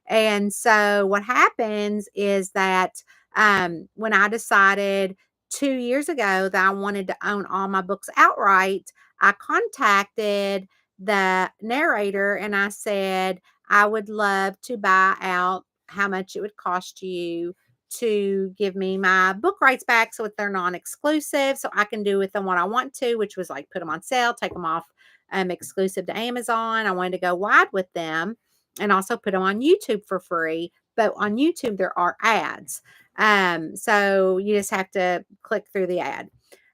And so what happens is that when I decided 2 years ago that I wanted to own all my books outright, I contacted the narrator and I said, I would love to buy out how much it would cost you to give me my book rights back, so if they're non-exclusive, so I can do with them what I want to, which was like put them on sale, take them off exclusive to Amazon. I wanted to go wide with them and also put them on YouTube for free. But on YouTube, there are ads. So you just have to click through the ad.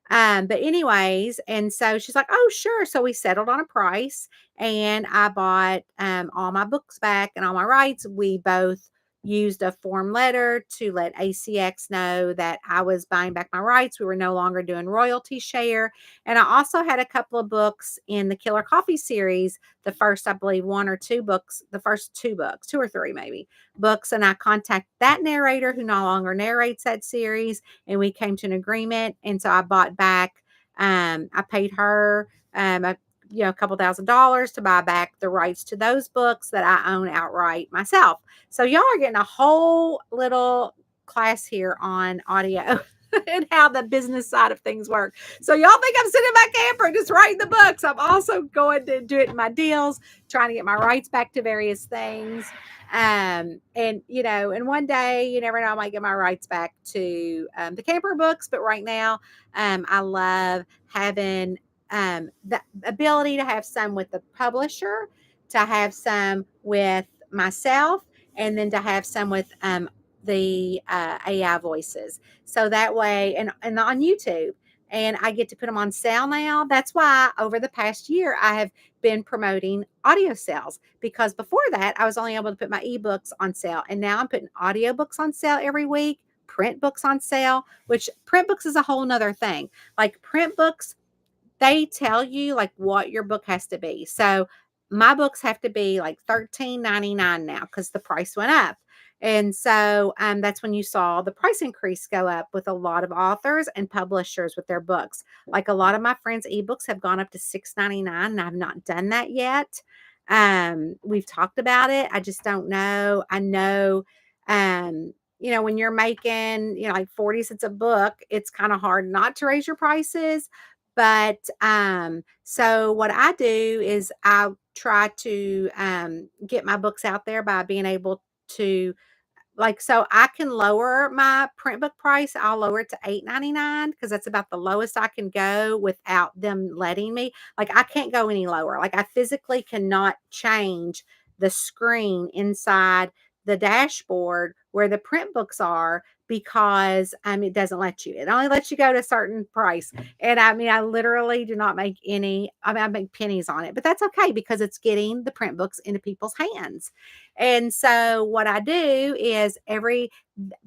But anyways, and so she's like, oh, sure. So we settled on a price, and I bought all my books back and all my rights. We both used a form letter to let ACX know that I was buying back my rights. We were no longer doing royalty share. And I also had a couple of books in the Killer Coffee series, the first, I believe, one or two books, the first two books, two or three maybe books. And I contacted that narrator who no longer narrates that series, and we came to an agreement. And so I bought back, I paid her a couple $1,000s to buy back the rights to those books that I own outright myself. So y'all are getting a whole little class here on audio and how the business side of things work. So y'all think I'm sitting in my camper just writing the books. I'm also going to do it in my deals, trying to get my rights back to various things. And one day, you never know, I might get my rights back to the camper books. But right now, I love having the ability to have some with the publisher, to have some with myself, and then to have some with the AI voices. So that way, and on YouTube, and I get to put them on sale now. That's why over the past year, I have been promoting audio sales, because before that, I was only able to put my ebooks on sale. And now I'm putting audiobooks on sale every week, print books on sale, which print books is a whole nother thing. Like print books, they tell you like what your book has to be. So my books have to be like $13.99 now because the price went up. And so that's when you saw the price increase go up with a lot of authors and publishers with their books. Like a lot of my friends' ebooks have gone up to $6.99, and I've not done that yet. We've talked about it. I just don't know. I know, when you're making, like 40 cents a book, it's kind of hard not to raise your prices. But so what I do is I try to get my books out there by being able to like, so I can lower my print book price. I'll lower it to $8.99 because that's about the lowest I can go without them letting me. Like, I can't go any lower. Like, I physically cannot change the screen inside the dashboard where the print books are because it doesn't let you. It only lets you go to a certain price. And I literally do not make any. I make pennies on it, but that's okay because it's getting the print books into people's hands. And so what I do is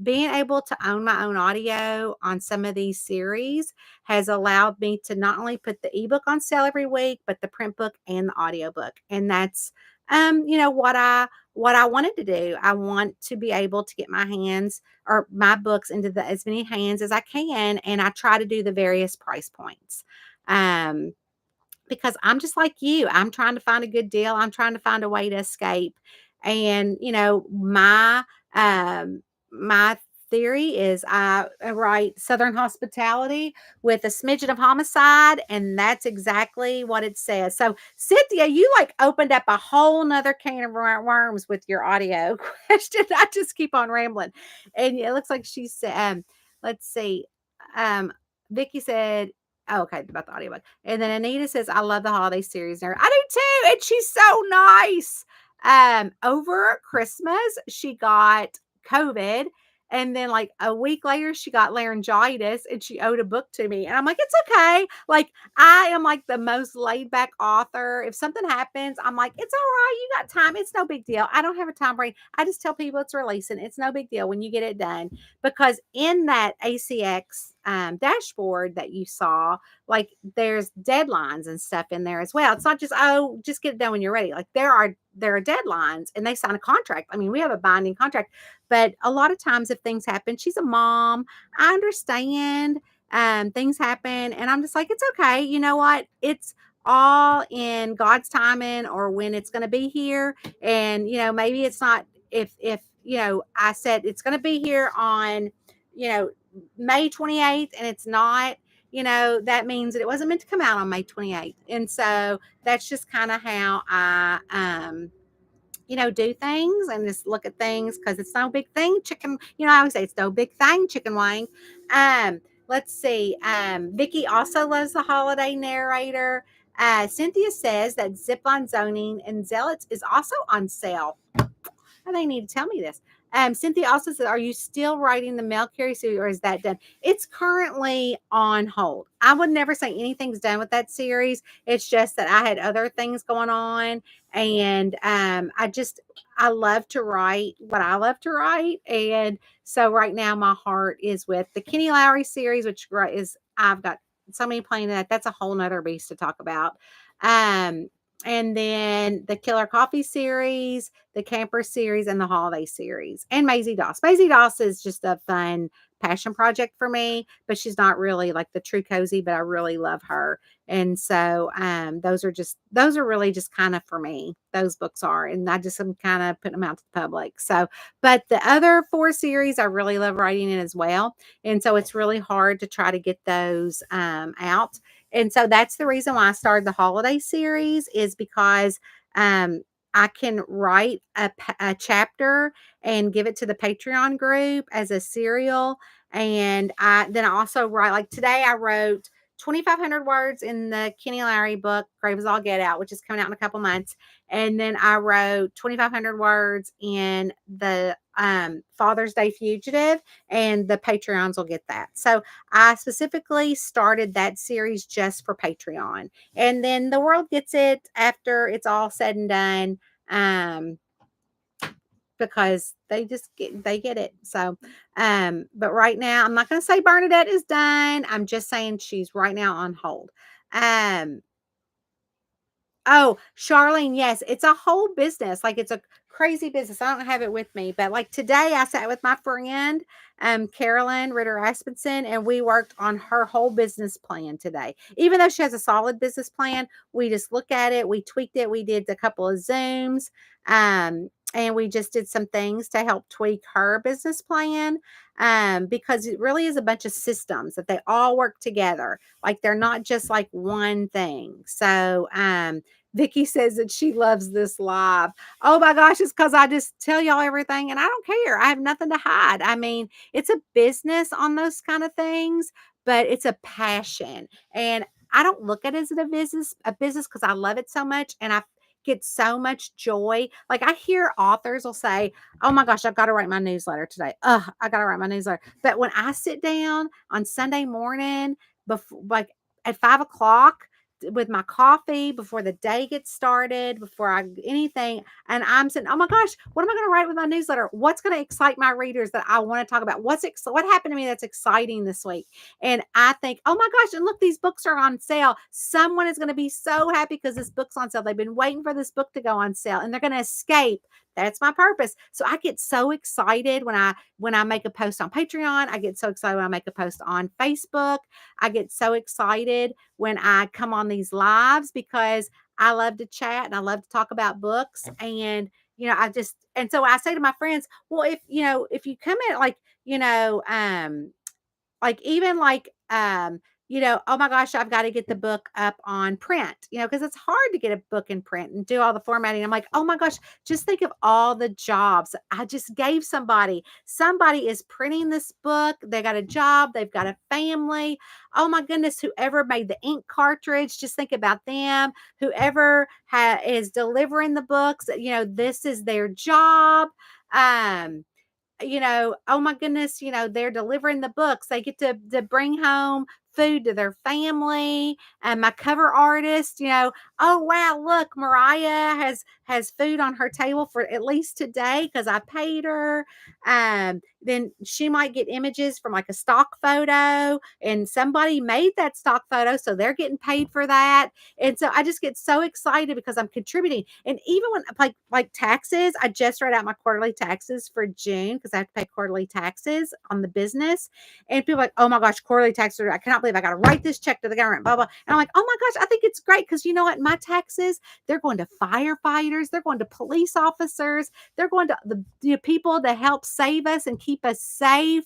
being able to own my own audio on some of these series has allowed me to not only put the ebook on sale every week, but the print book and the audiobook. And that's what I wanted to do. I want to be able to get my hands or my books into as many hands as I can. And I try to do the various price points. Because I'm just like you. I'm trying to find a good deal. I'm trying to find a way to escape. And my theory is I write Southern hospitality with a smidgen of homicide, and that's exactly what it says. So Cynthia, you like opened up a whole nother can of worms with your audio question. I just keep on rambling. And it looks like she said, let's see. Vicky said, oh, okay, about the audiobook. And then Anita says, I love the holiday series. I do too. And she's so nice. Over Christmas, she got COVID. And then like a week later, she got laryngitis and she owed a book to me. And I'm like, it's okay. Like, I am like the most laid back author. If something happens, I'm like, it's all right. You got time. It's no big deal. I don't have a time brain. I just tell people it's releasing. It's no big deal when you get it done. Because in that ACX dashboard that you saw, like there's deadlines and stuff in there as well. It's not just, oh, just get it done when you're ready. Like there are deadlines and they sign a contract. I mean, we have a binding contract, but a lot of times if things happen, she's a mom. I understand things happen and I'm just like, it's okay. You know what? It's all in God's timing or when it's going to be here. And, maybe it's not if, I said it's going to be here on, May 28th and it's not, that means that it wasn't meant to come out on May 28th. And so that's just kind of how I, do things and just look at things because it's no big thing. Chicken, I always say it's no big thing, chicken wing. Let's see. Vicky also loves the holiday narrator. Cynthia says that Zipline Zoning and Zealots is also on sale. And they need to tell me this. Cynthia also said, are you still writing the mail carry series or is that done? It's currently on hold. I would never say anything's done with that series. It's just that I had other things going on. And I love to write what I love to write. And so right now my heart is with the Kenny Lowry series, which is, I've got so many playing that. That's a whole nother beast to talk about. And then the Killer Coffee series, the Camper series, and the Holiday series, and Maisie Doss. Maisie Doss is just a fun passion project for me, but she's not really like the true cozy, but I really love her. And so those are really just kind of for me. Those books are, and I just am kind of putting them out to the public. So, but the other 4 series I really love writing in as well. And so it's really hard to try to get those out. And so that's the reason why I started the holiday series is because I can write a chapter and give it to the Patreon group as a serial. And then I also write, like today I wrote 2,500 words in the Kenny Lowry book, Grave Is All Get Out, which is coming out in a couple months. And then I wrote 2,500 words in the Father's Day Fugitive, and the Patreons will get that. So I specifically started that series just for Patreon. And then the world gets it after it's all said and done. Because they get it. So, but right now, I'm not going to say Bernadette is done. I'm just saying she's right now on hold. Oh, Charlene, yes, it's a whole business. Like it's a crazy business. I don't have it with me, but like today I sat with my friend, Carolyn Ritter Aspenson, and we worked on her whole business plan today. Even though she has a solid business plan, we just looked at it, we tweaked it, we did a couple of Zooms. and we just did some things to help tweak her business plan, because it really is a bunch of systems that they all work together. Like they're not just like one thing. So Vicky says that she loves this live. Oh my gosh, it's because I just tell y'all everything and I don't care. I have nothing to hide. I mean, it's a business on those kind of things, but it's a passion. And I don't look at it as a business because I love it so much and I get so much joy. Like I hear authors will say, "Oh my gosh, I've got to write my newsletter today. Ugh, I got to write my newsletter." But when I sit down on Sunday morning, before like at 5 o'clock with my coffee before the day gets started, before I anything, and I'm saying, "Oh my gosh, what am I going to write with my newsletter? What's going to excite my readers that I want to talk about? What happened to me that's exciting this week?" And I think, "Oh my gosh, and look, these books are on sale. Someone is going to be so happy because this book's on sale. They've been waiting for this book to go on sale and they're going to escape." That's my purpose. So I get so excited when I make a post on Patreon. I get so excited when I make a post on Facebook. I get so excited when I come on these lives because I love to chat and I love to talk about books. And and so I say to my friends, well, if you come in like even like oh my gosh, I've got to get the book up on print, because it's hard to get a book in print and do all the formatting. I'm like, oh my gosh, just think of all the jobs I just gave somebody. Somebody is printing this book, they got a job, they've got a family. Oh my goodness, whoever made the ink cartridge, just think about them. Whoever is delivering the books, this is their job. um oh my goodness, they're delivering the books. They get to bring home food to their family. And my cover artist, oh wow, look, Mariah has food on her table for at least today because I paid her. Then she might get images from like a stock photo, and somebody made that stock photo, so they're getting paid for that. And so I just get so excited because I'm contributing. And even when like taxes, I just wrote out my quarterly taxes for June because I have to pay quarterly taxes on the business. And people are like, "Oh my gosh, quarterly taxes, I cannot believe I got to write this check to the government, blah, blah." And I'm like, "Oh my gosh, I think it's great because you know what? My taxes, they're going to firefighters, they're going to police officers, they're going to the people to help save us and keep us safe."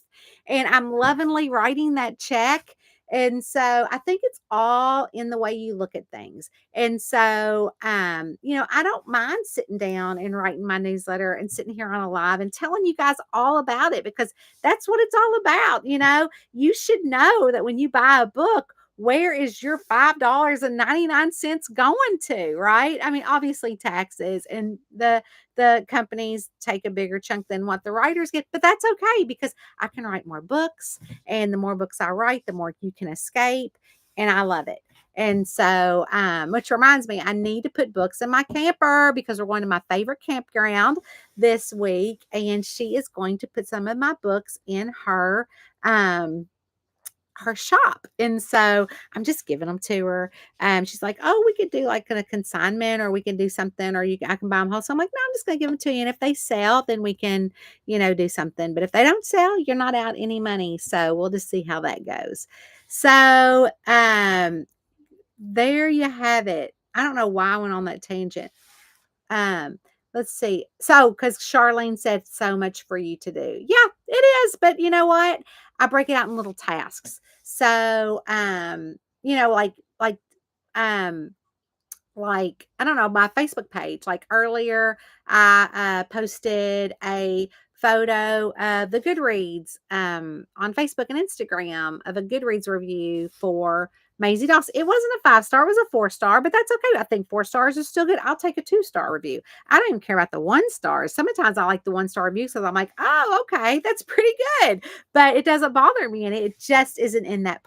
And I'm lovingly writing that check. And so I think it's all in the way you look at things. And so, I don't mind sitting down and writing my newsletter and sitting here on a live and telling you guys all about it because that's what it's all about. You should know that when you buy a book, where is your $5.99 going to, right? I mean, obviously taxes and the companies take a bigger chunk than what the writers get, but that's okay because I can write more books, and the more books I write, the more you can escape, and I love it. And so, which reminds me, I need to put books in my camper because we're going to my favorite campground this week, and she is going to put some of my books in her shop. And so I'm just giving them to her. She's like, "Oh, we could do like a consignment, or we can do something, or I can buy them whole." So I'm like, "No, I'm just going to give them to you. And if they sell, then we can, do something. But if they don't sell, you're not out any money." So we'll just see how that goes. So, there you have it. I don't know why I went on that tangent. Um, let's see. So, because Charlene said so much for you to do. Yeah, it is. But you know what? I break it out in little tasks. So, um, I don't know, my Facebook page. Like earlier, I posted a photo of the Goodreads on Facebook and Instagram of a Goodreads review for Maisie Dawson. It wasn't a 5-star, it was a 4-star, but that's okay. I think 4 stars is still good. I'll take a 2-star review. I don't even care about the 1 stars. Sometimes I like the 1-star reviews because I'm like, oh, okay, that's pretty good. But it doesn't bother me. And it just isn't in that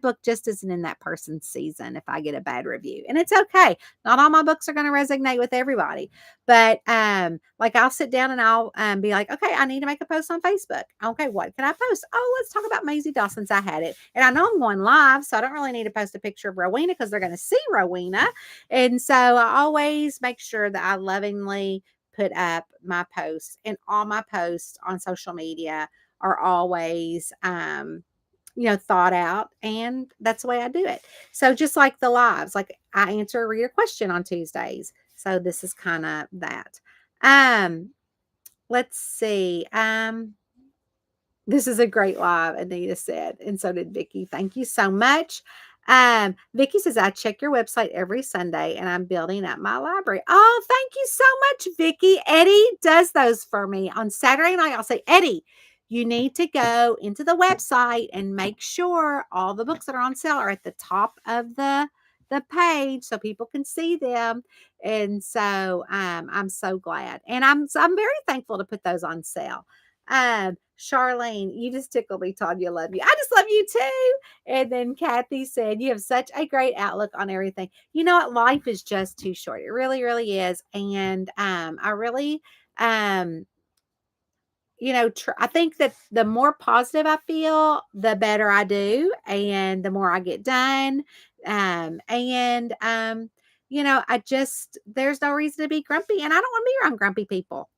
book just isn't in that person's season if I get a bad review. And it's okay. Not all my books are going to resonate with everybody. But like I'll sit down and I'll be like, okay, I need to make a post on Facebook. Okay, what can I post? Oh, let's talk about Maisie Dawson's I Had It. And I know I'm going live, so I don't really need to post a picture of Rowena because they're going to see Rowena. And so I always make sure that I lovingly put up my posts, and all my posts on social media are always thought out, and that's the way I do it. So just like the lives, like I answer a reader question on Tuesdays. So this is kind of that. Let's see. This is a great live, Anita said, and so did Vicky. Thank you so much. Vicky says, I check your website every Sunday and I'm building up my library. Oh, thank you so much, Vicky. Eddie does those for me. On Saturday night, I'll say, Eddie, you need to go into the website and make sure all the books that are on sale are at the top of the page so people can see them. And so I'm so glad. And I'm very thankful to put those on sale. Charlene, you just tickle me, Tonya. Love you. I just love you too. And then Kathy said, you have such a great outlook on everything. You know what? Life is just too short. It really, really is. And I really I think that the more positive I feel, the better I do, and the more I get done. I just there's no reason to be grumpy, and I don't want to be around grumpy people.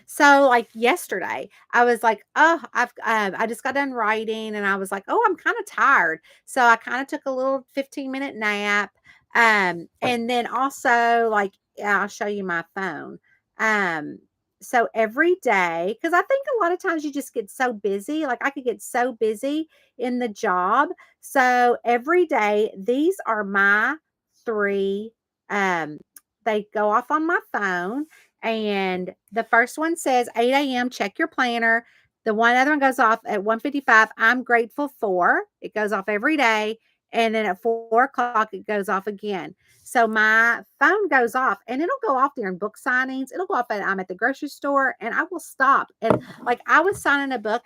So, like yesterday, I was like, "Oh, I just got done writing," and I was like, "Oh, I'm kind of tired." So I kind of took a little 15-minute nap, and then also like, yeah, I'll show you my phone. Um, so every day, because I think a lot of times you just get so busy. Like I could get so busy in the job. So every day, these are my three. Um, they go off on my phone. And the first one says 8 a.m. Check your planner. The other one goes off at 1:55. I'm grateful for. It goes off every day. And then at 4 o'clock, it goes off again. So my phone goes off and it'll go off during book signings. It'll go off I'm at the grocery store and I will stop. And like I was signing a book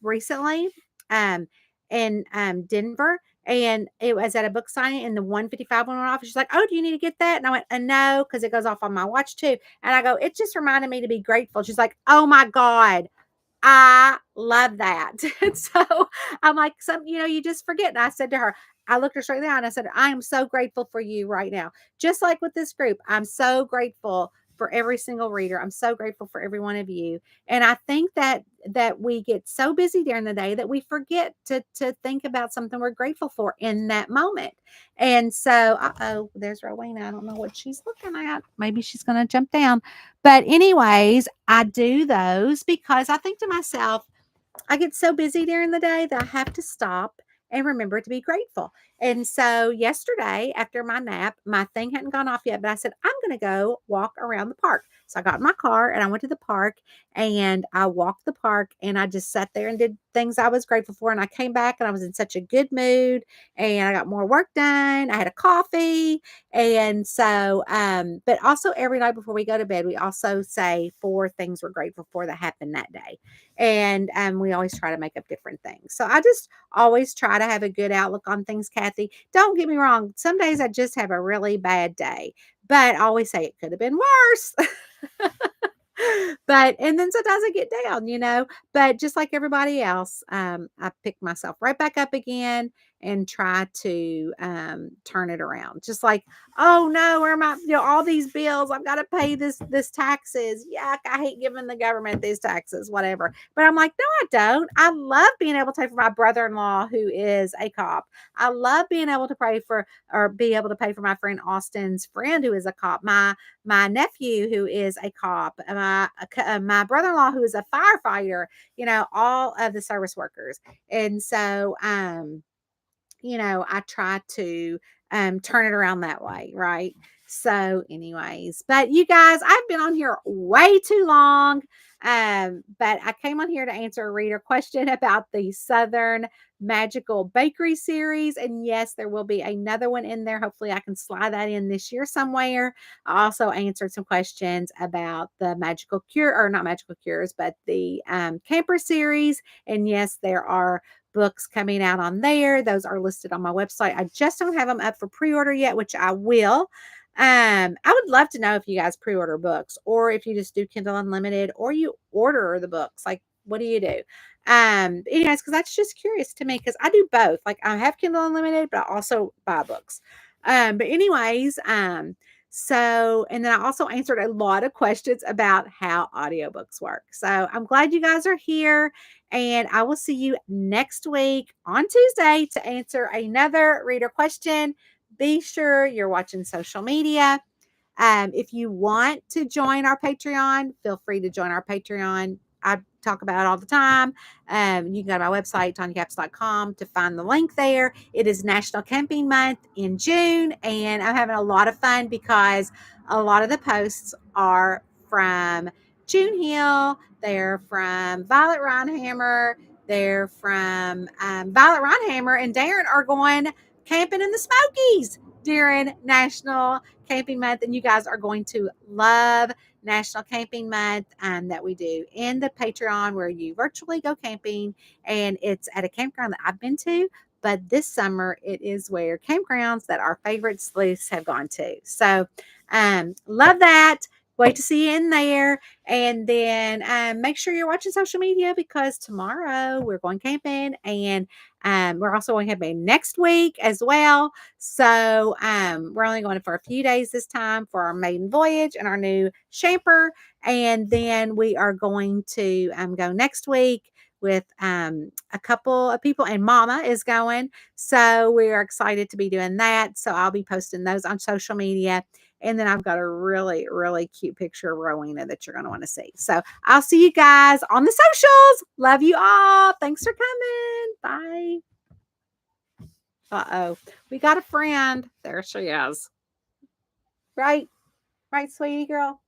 recently in Denver, and it was at a book signing and the 1:55 one went off. She's like, oh, do you need to get that? And I went, no, because it goes off on my watch too. And I go, it just reminded me to be grateful. She's like, oh my God, I love that. And so I'm like, you just forget. And I said to her, I looked her straight in the eye and I said, I am so grateful for you right now. Just like with this group, I'm so grateful for every single reader. I'm so grateful for every one of you. And I think that we get so busy during the day that we forget to think about something we're grateful for in that moment. And so, there's Rowena. I don't know what she's looking at. Maybe she's going to jump down. But anyways, I do those because I think to myself, I get so busy during the day that I have to stop and remember to be grateful. And so yesterday, after my nap, my thing hadn't gone off yet, but I said, I'm going to go walk around the park. So I got in my car and I went to the park and I walked the park and I just sat there and did things I was grateful for. And I came back and I was in such a good mood and I got more work done. I had a coffee. And so, but also every night before we go to bed, we also say 4 things we're grateful for that happened that day. And we always try to make up different things. So I just always try to have a good outlook on things, Kathy. Don't get me wrong. Some days I just have a really bad day, but I always say it could have been worse. And then sometimes I get down, but just like everybody else, I pick myself right back up again and try to turn it around. Just like, oh no, where am I? All these bills, I've got to pay this taxes. Yuck, I hate giving the government these taxes, whatever. But I'm like, no, I don't. I love being able to pay for my brother-in-law who is a cop. I love being able to pay for my friend Austin's friend who is a cop. My nephew who is a cop, my brother-in-law who is a firefighter, all of the service workers. And so, I try to turn it around that way, right? So, anyways, but you guys, I've been on here way too long. But I came on here to answer a reader question about the Southern Magical Bakery series. And yes, there will be another one in there. Hopefully, I can slide that in this year somewhere. I also answered some questions about the Magical Cure, or not Magical Cures, but the Camper series. And yes, there are books coming out on there. Those are listed on my website. I just don't have them up for pre-order yet, which I will. I would love to know if you guys pre-order books or if you just do Kindle Unlimited or you order the books. Like, what do you do? Anyways, because that's just curious to me because I do both. Like, I have Kindle Unlimited, but I also buy books. But anyways, so, and then I also answered a lot of questions about how audiobooks work. So I'm glad you guys are here, and I will see you next week on Tuesday to answer another reader question. Be sure you're watching social media. If you want to join our Patreon, feel free to join our Patreon. I talk about it all the time. You can go to my website, tonyakappes.com, to find the link there. It is National Camping Month in June, and I'm having a lot of fun because a lot of the posts are from June Hill. They're from Violet Reinhammer. They're from Violet Reinhammer and Darren are going camping in the Smokies during National Camping Month, and you guys are going to love National Camping Month that we do in the Patreon, where you virtually go camping, and it's at a campground that I've been to, but this summer it is where campgrounds that our favorite sleuths have gone to. So love that. Wait to see you in there. And then make sure you're watching social media, because tomorrow we're going camping, and we're also going camping next week as well. So we're only going for a few days this time for our maiden voyage and our new Shamper. And then we are going to go next week with a couple of people, and Mama is going. So we are excited to be doing that. So I'll be posting those on social media. And then I've got a really, really cute picture of Rowena that you're going to want to see. So I'll see you guys on the socials. Love you all. Thanks for coming. Bye. Uh-oh. We got a friend. There she is. Right, sweetie girl.